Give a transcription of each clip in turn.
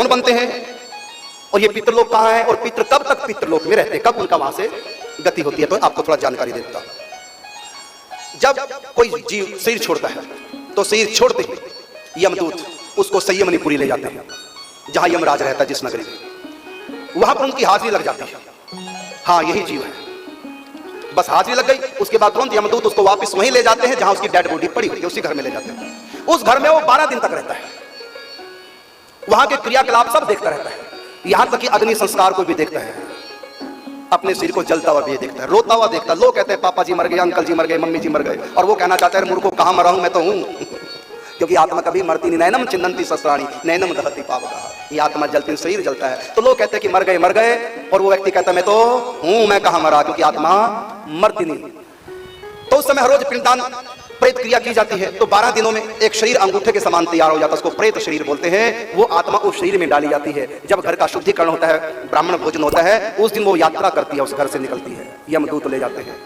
कौन बनते हैं और ये पितृलोक कहाँ है और पितृ कब तक पितृलोक में रहते हैं, कब उनका वहां से गति होती है। तो आपको थोड़ा जानकारी देता हूं। जब कोई जीव शरीर छोड़ता है तो शरीर छोड़ते ही यमदूत उसको संयमनीपुरी ले जाते हैं, जहां यमराज रहता है जिस नगरी में, वहां पर उनकी हाजिरी लग जाती है। हाँ यही जीव है, बस हाजिरी लग गई, उसके बाद तुरंत यमदूत उसको वापस वहीं ले जाते हैं जहां उसकी डेड बॉडी पड़ी हुई है, उसी घर में ले जाते हैं। उस घर में वो 12 दिन तक रहता है, वहां के क्रियाकलाप सब देखता रहता है, यहां तक कि अग्नि संस्कार को भी देखता है, अपने सिर को जलता हुआ भी देखता है, रोता हुआ देखता है। लोग कहते हैं पापा जी मर गए, अंकल जी मर गए, मम्मी जी मर गए, और वो कहना चाहता है मूर्खों कहां मरा हूं, मैं तो हूं क्योंकि आत्मा कभी मरती नहीं। नैनम चिन्नंती शस्त्राणी नैनम दहती पावका, ये आत्मा जलती, शरीर जलता है। तो लोग कहते हैं कि मर गए, और वो व्यक्ति कहता है मैं तो हूं, मैं कहां मरा, क्योंकि आत्मा मरती नहीं। तो उस समय हर रोज पिंडदान प्रेत क्रिया की जाती है। तो 12 दिनों में एक शरीर अंगूठे के समान तैयार हो जाता है, उसको प्रेत शरीर बोलते हैं। वो आत्मा उस शरीर में डाली जाती है। जब घर का शुद्धिकरण होता है, ब्राह्मण भोजन होता है, उस दिन वो यात्रा करती है, उस घर से निकलती है, यमदूत ले जाते हैं।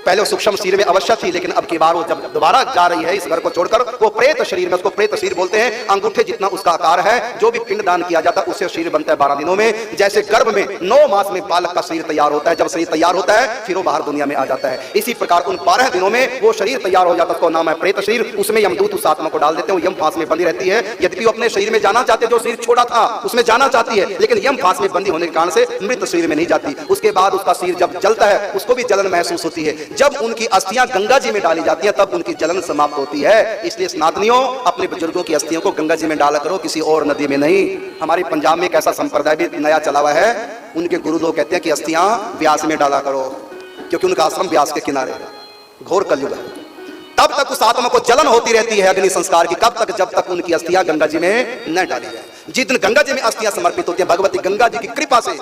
पहले वो सूक्ष्म शरीर में अवश्य थी, लेकिन अब की बार वो जब दोबारा जा रही है इस घर को छोड़कर, वो प्रेत शरीर में, उसको प्रेत शरीर बोलते हैं। अंगूठे जितना उसका आकार है, जो भी पिंड दान किया जाता है उससे शरीर बनता है 12 दिनों में। जैसे गर्भ में 9 मास में बालक का शरीर तैयार होता है, जब शरीर तैयार होता है फिर वो बाहर दुनिया में आ जाता है। इसी प्रकार उन 12 दिनों में वो शरीर तैयार हो जाता है, उसका नाम है प्रेत शरीर। उसमें यमदूत उस आत्मा को डाल देते हैं, वो यम फांस में बंधी रहती है। यद्यपि वो अपने शरीर में जाना चाहते, जो शरीर छोड़ा था उसमें जाना चाहती है, लेकिन यम फांस में बंदी होने के कारण से मृत शरीर में नहीं जाती। उसके बाद उसका शरीर जब जलता है, उसको भी जलन महसूस होती है। जब उनकी अस्थियां गंगा जी में डाली जाती है, तब उनकी जलन समाप्त होती है। इसलिए स्नातनियों, अपने बुजुर्गों की अस्थियों को गंगा जी में डाला करो, किसी और नदी में नहीं। हमारे पंजाब में एक ऐसा संप्रदाय भी नया चला हुआ है, उनके गुरु लोग कहते हैं कि अस्थियां व्यास में डाला करो, क्योंकि उनका आश्रम व्यास के किनारे। घोर कलयुग है। तब तक उस आत्मा को जलन होती रहती है अग्नि संस्कार की, कब तक, जब तक उनकी अस्थियां गंगा जी में न डाली जाए। जिस दिन गंगा जी में अस्थियां समर्पित होती है भगवती गंगा जी की कृपा से,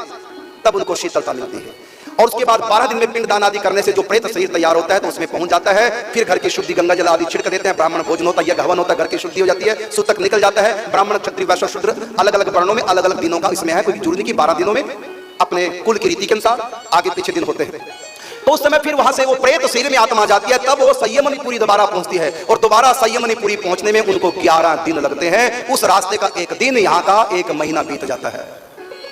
तब उनको शीतलता मिलती है। और उसके बाद 12 दिन में पिंडदान आदि करने से जो प्रेत शरीर तैयार होता है तो उसमें पहुंच जाता है। फिर घर की शुद्धि गंगा जल आदि छिड़क देते हैं, ब्राह्मण भोजन होता है, यह हवन होता है, घर की शुद्धि हो जाती है, सूतक निकल जाता है। ब्राह्मण क्षत्रिय वैश्य शूद्र अलग अलग वर्णों में अलग अलग दिनों का इसमें है, कोई जुड़ने की 12 दिनों में अपने कुल की रीति के अनुसार आगे पीछे दिन होते हैं। तो उस समय फिर वहां से वो प्रेत शरीर में आत्मा जाती है, तब वो संयमनीपुरी दोबारा पहुंचती है। और दोबारा संयमनीपुरी पहुंचने में उनको 11 दिन लगते हैं। उस रास्ते का एक दिन, यहाँ का 1 महीना बीत जाता है।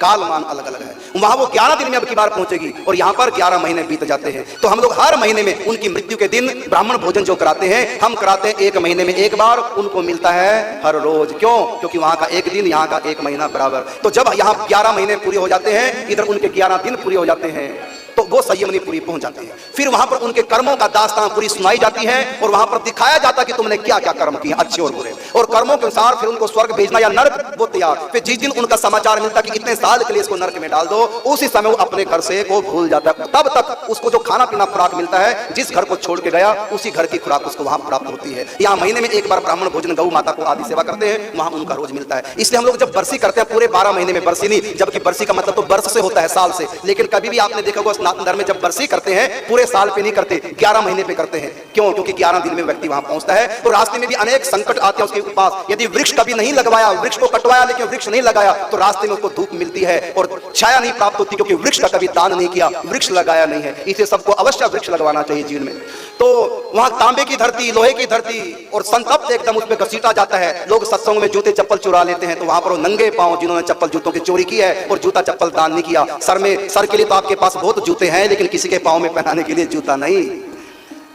कालमान अलग अलग है। वहां वो 11 दिन में अब की बार पहुंचेगी और यहाँ पर 11 महीने बीत जाते हैं। तो हम लोग हर महीने में उनकी मृत्यु के दिन ब्राह्मण भोजन जो कराते हैं, हम कराते हैं 1 महीने में 1 बार, उनको मिलता है हर रोज। क्यों? क्योंकि वहां का 1 दिन, यहाँ का 1 महीना बराबर। तो जब यहाँ 11 महीने पूरे हो जाते हैं, इधर उनके 11 दिन पूरे हो जाते हैं, तो वो संयमनीपुरी पहुंच जाते हैं। फिर वहां पर उनके कर्मों का दास्तान पूरी सुनाई जाती है और वहां पर दिखाया जाता है कि तुमने क्या क्या कर्म किए, अच्छे और बुरे, और कर्मों के अनुसार फिर उनको स्वर्ग भेजना या नरक, वो तैयार। फिर जिस दिन उनका समाचार मिलता कि इतने साल के लिए इसको नरक में डाल दो, उसी समय वो अपने घर से को भूल जाता है। तब तक उसको जो खाना पीना खुराक मिलता है, जिस घर को छोड़ के गया उसी घर की खुराक उसको वहां प्राप्त होती है। यहाँ महीने में 1 बार ब्राह्मण भोजन गौ माता को आदि सेवा करते हैं, वहां उनका रोज मिलता है। इसलिए हम लोग जब बरसी करते हैं, पूरे 12 महीने में बरसी नहीं, जबकि बरसी का मतलब तो वर्ष से होता है, साल से। लेकिन कभी भी आपने देखा होगा सनातन धर्म में जब बरसी करते हैं पूरे साल पे नहीं करते, 11 महीने पे करते हैं। क्यों? क्योंकि 11 दिन में व्यक्ति वहां पहुंचता है। तो रास्ते में भी अनेक संकट आते हैं उसके पास। यदि वृक्ष कभी नहीं लगवाया, वृक्ष को कटवाया लेकिन वृक्ष नहीं लगाया, तो रास्ते में उसको धूप मिलती है और छाया नहीं प्राप्त होती, क्योंकि वृक्ष का कभी दान नहीं किया, वृक्ष लगाया नहीं है। इसलिए सबको अवश्य वृक्ष लगवाना चाहिए जीवन में। तो वहां तांबे की धरती, लोहे की धरती और संतप्त एकदम उस पर घसीटा जाता है। लोग सत्संग में जूते चप्पल चुरा लेते हैं, तो वहां पर नंगे पांव जिन्होंने चप्पल जूतों की चोरी की है और जूता चप्पल दान नहीं किया, सर के लिए तो आपके पास बहुत जूते हैं, लेकिन किसी के पांव में पहनाने के लिए जूता नहीं।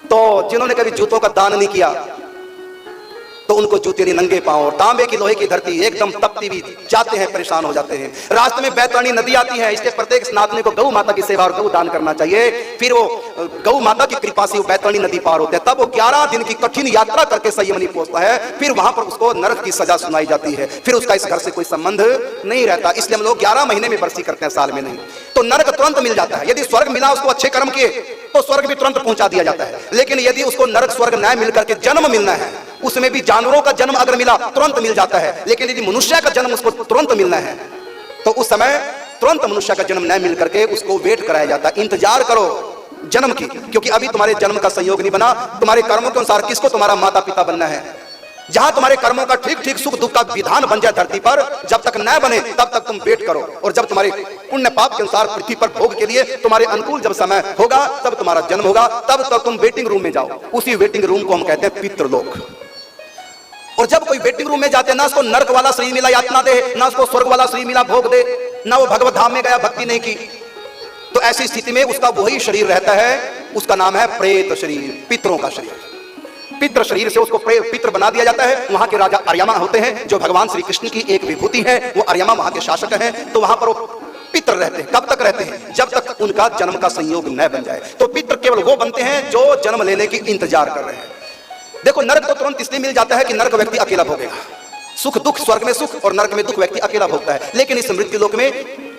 तो जिन्होंने कभी जूतों का दान नहीं किया तो उनको जूते नहीं, नंगे पांव, और तांबे की लोहे की धरती एकदम तपती हुई जाते हैं, परेशान हो जाते हैं। रास्ते में बैतरणी नदी आती है, इसलिए प्रत्येक स्नातनी को गौ माता की सेवा और गौ दान करना चाहिए। फिर वो गौ माता की कृपा से वो बैतरणी नदी पार होते हैं। तब वो 11 दिन की कठिन यात्रा करके संयमनी पहुंचता है। फिर वहां पर उसको नरक की सजा सुनाई जाती है। फिर उसका इस घर से कोई संबंध नहीं रहता। इसलिए हम लोग 11 महीने में बरसी करते हैं, साल में नहीं। तो नरक तुरंत मिल जाता है। यदि स्वर्ग मिला उसको अच्छे कर्म किए तो स्वर्ग भी तुरंत पहुंचा दिया जाता है। लेकिन यदि उसको नरक स्वर्ग न मिल करके जन्म मिलना है, उसमें भी जानवरों का जन्म अगर मिला तुरंत मिल जाता है। लेकिन यदि मनुष्य का जन्म उसको तुरंत मिलना है तो उस समय तुरंत मनुष्य का जन्म न मिल करके उसको वेट कराया जाता है, इंतजार करो जन्म की, क्योंकि अभी तुम्हारे जन्म का संयोग नहीं बना। तुम्हारे कर्मों के अनुसार किसको तुम्हारा माता पिता बनना है। जहां तुम्हारे कर्मों का ठीक ठीक सुख दुख का विधान बन जाए धरती पर, जब तक न बने तब तक तुम वेट करो। और जब तुम्हारे पुण्य पाप के अनुसार पृथ्वी पर भोग के लिए तुम्हारे अनुकूल जब समय होगा, तब तुम्हारा जन्म होगा, तब तक तुम वेटिंग रूम में जाओ। उसी वेटिंग रूम को हम कहते हैं पितृलोक। और जब कोई वेटिंग रूम में जाते हैं, ना उसको नरक वाला शरीर मिला यातना दे, ना उसको स्वर्ग वाला शरीर मिला भोग दे, ना वो भगवत धाम में गया भक्ति नहीं की, तो ऐसी स्थिति में उसका वही शरीर रहता है, उसका नाम है प्रेत शरीर, पितरों का शरीर। पितृ शरीर से उसको पितृ बना दिया जाता है। वहां के राजा अर्यमा होते हैं, जो भगवान श्री कृष्ण की एक विभूति है, वो अर्यमा वहां के शासक हैं। तो वहां पर वो पितृ रहते हैं। कब तक रहते हैं? जब तक उनका जन्म का संयोग न बन जाए। तो पितृ केवल वो बनते हैं जो जन्म लेने की इंतजार कर रहे हैं। देखो, नरक तो तुरंत इसलिए मिल जाता है कि नरक व्यक्ति अकेला भोगेगा, सुख दुख, स्वर्ग में सुख और नरक में दुख व्यक्ति अकेला भोगता है। लेकिन इस मृत्यु लोक में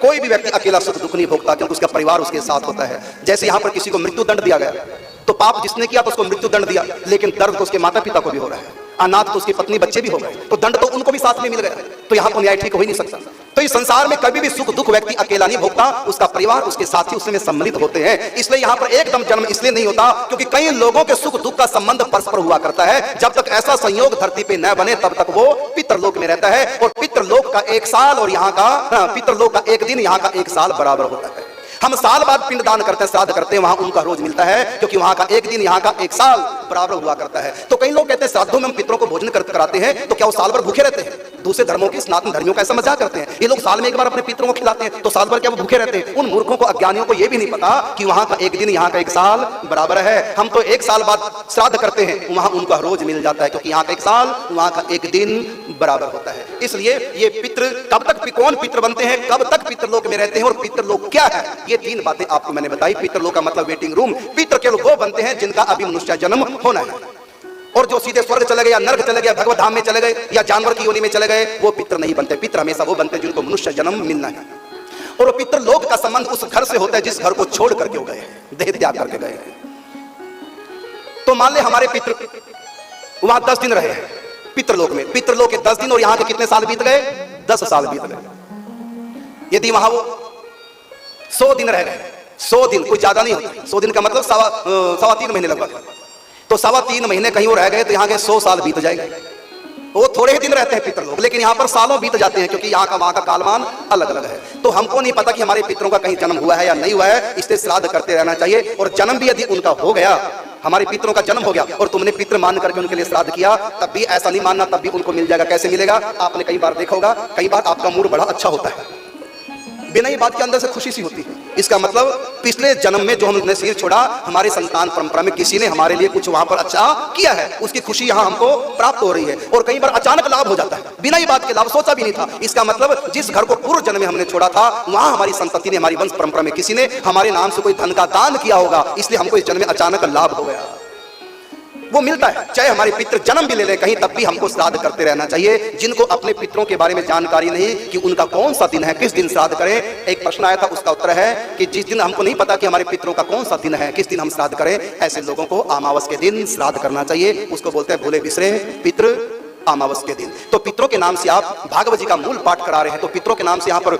कोई भी व्यक्ति अकेला सुख दुख नहीं भोगता, क्योंकि उसका परिवार उसके साथ होता है। जैसे यहाँ पर किसी को मृत्यु दंड दिया गया, तो पाप जिसने किया तो उसको मृत्यु दंड दिया, लेकिन दर्द तो उसके माता पिता को भी हो रहा है, अनाथ तो उसकी पत्नी बच्चे भी हो गए, तो दंड तो उनको भी साथ में मिल गया। तो यहाँ तो न्याय ठीक हो ही नहीं सकता। तो इस संसार में कभी भी सुख दुख व्यक्ति अकेला नहीं भोगता, उसका परिवार, उसके साथी उसमें सम्मिलित होते हैं। इसलिए यहाँ पर एकदम जन्म इसलिए नहीं होता क्योंकि कई लोगों के सुख दुख का संबंध परस्पर हुआ करता है। जब तक ऐसा संयोग धरती पे न बने तब तक वो पितरलोक में रहता है। और पितरलोक का एक साल और यहाँ का पितरलोक का एक दिन, यहाँ का एक साल बराबर होता है। हम साल बाद पिंडदान करते हैं, श्राद्ध करते हैं, वहां उनका रोज मिलता है, क्योंकि वहां का एक दिन यहाँ का एक साल बराबर हुआ करता है। तो कई लोग कहते हैं श्राद्धों में हम पितरों को भोजन कराते हैं, तो क्या वो साल भर भूखे रहते हैं? दूसरे धर्मों के, सनातन धर्मियों का ऐसा मजाक करते हैं, ये लोग साल में एक बार अपने पितरों को खिलाते हैं, तो साल भर क्या वो भूखे रहते हैं? उन मूर्खों को, अज्ञानियों को यह भी नहीं पता कि वहां का एक दिन यहाँ का एक साल बराबर है। हम तो एक साल बाद श्राद्ध करते हैं, वहां उनका रोज मिल जाता है, क्योंकि यहाँ का एक साल, वहां का एक दिन बराबर होता है। इसलिए ये पितृ कब तक, कौन पितृ बनते हैं, कब तक पितृलोक में रहते हैं और पितृलोक क्या है, ये तीन बातें आपको मैंने बताई। पितृलोक का मतलब वेटिंग रूम। पितृ केवल वो बनते हैं जिनका अभी मनुष्य जन्म होना है, और जो सीधे स्वर्ग चले गए या नरक चले गए, भगवत धाम में चले गए या जानवर की योनि में चले गए, वो पितृ नहीं बनते। पितृ हमेशा वो बनते जिनको मनुष्य जन्म मिलना है। और वो पितृलोक का संबंध उस घर से होता है जिस घर को छोड़ करके वो गए, देह त्याग करके गए। तो मान ले हमारे पितृ वहां 10 दिन रहे पितृलोक में, पितृलोक के 10 दिन और यहाँ के कितने साल बीत गए? 10 साल बीत गए। यदि वहां वो 100 दिन रह गए, 100 दिन कोई ज्यादा नहीं होता, 100 दिन का मतलब सवा 3 महीने लगभग, तो 3.25 महीने कहीं वो रह गए, तो यहाँ के 100 साल बीत जाएंगे। वो थोड़े ही दिन रहते हैं पितृलोक, लेकिन यहाँ पर सालों बीत जाते हैं, क्योंकि यहाँ का वहाँ का कालमान अलग अलग है। तो हमको नहीं पता कि हमारे पितरों का कहीं जन्म हुआ है या नहीं हुआ है, इसलिए श्राद्ध करते रहना चाहिए। और जन्म भी यदि उनका हो गया, हमारे पितरों का जन्म हो गया और तुमने पितृ मान करके उनके लिए श्राद्ध किया, तब भी ऐसा नहीं मानना तब भी उनको मिल जाएगा। कैसे मिलेगा? आपने कई बार देखा होगा, कई बार आपका मूड बड़ा अच्छा होता है, बिना ही बात के अंदर से खुशी सी होती है। इसका मतलब पिछले जन्म में जो हमने शरीर छोड़ा, हमारे संतान परंपरा में किसी ने हमारे लिए कुछ वहां पर अच्छा किया है, उसकी खुशी यहाँ हमको प्राप्त हो रही है। और कई बार अचानक लाभ हो जाता है, बिना ही बात के लाभ, सोचा भी नहीं था। इसका मतलब जिस घर को पूर्व जन्म में हमने छोड़ा था, वहां हमारी संतति ने, हमारी वंश परंपरा में किसी ने हमारे नाम से कोई धन का दान किया होगा, इसलिए हमको इस जन्म में अचानक लाभ हो गया। वो मिलता है, चाहे हमारे पितृ जन्म भी ले लें कहीं, तब भी हमको श्राद्ध करते रहना चाहिए। जिनको अपने पितरों के बारे में जानकारी नहीं कि उनका कौन सा दिन है, किस दिन श्राद्ध करें, एक प्रश्न आया था, उसका उत्तर है कि जिस दिन हमको नहीं पता कि हमारे पितरों का कौन सा दिन है, किस दिन हम श्राद्ध करें, ऐसे लोगों को अमावस के दिन श्राद्ध करना चाहिए। उसको बोलते हैं भूले बिसरे पितृ अमावस के दिन। तो पितरों के नाम से आप भागवत जी का मूल पाठ करा रहे हैं, तो पितरों के नाम से यहाँ पर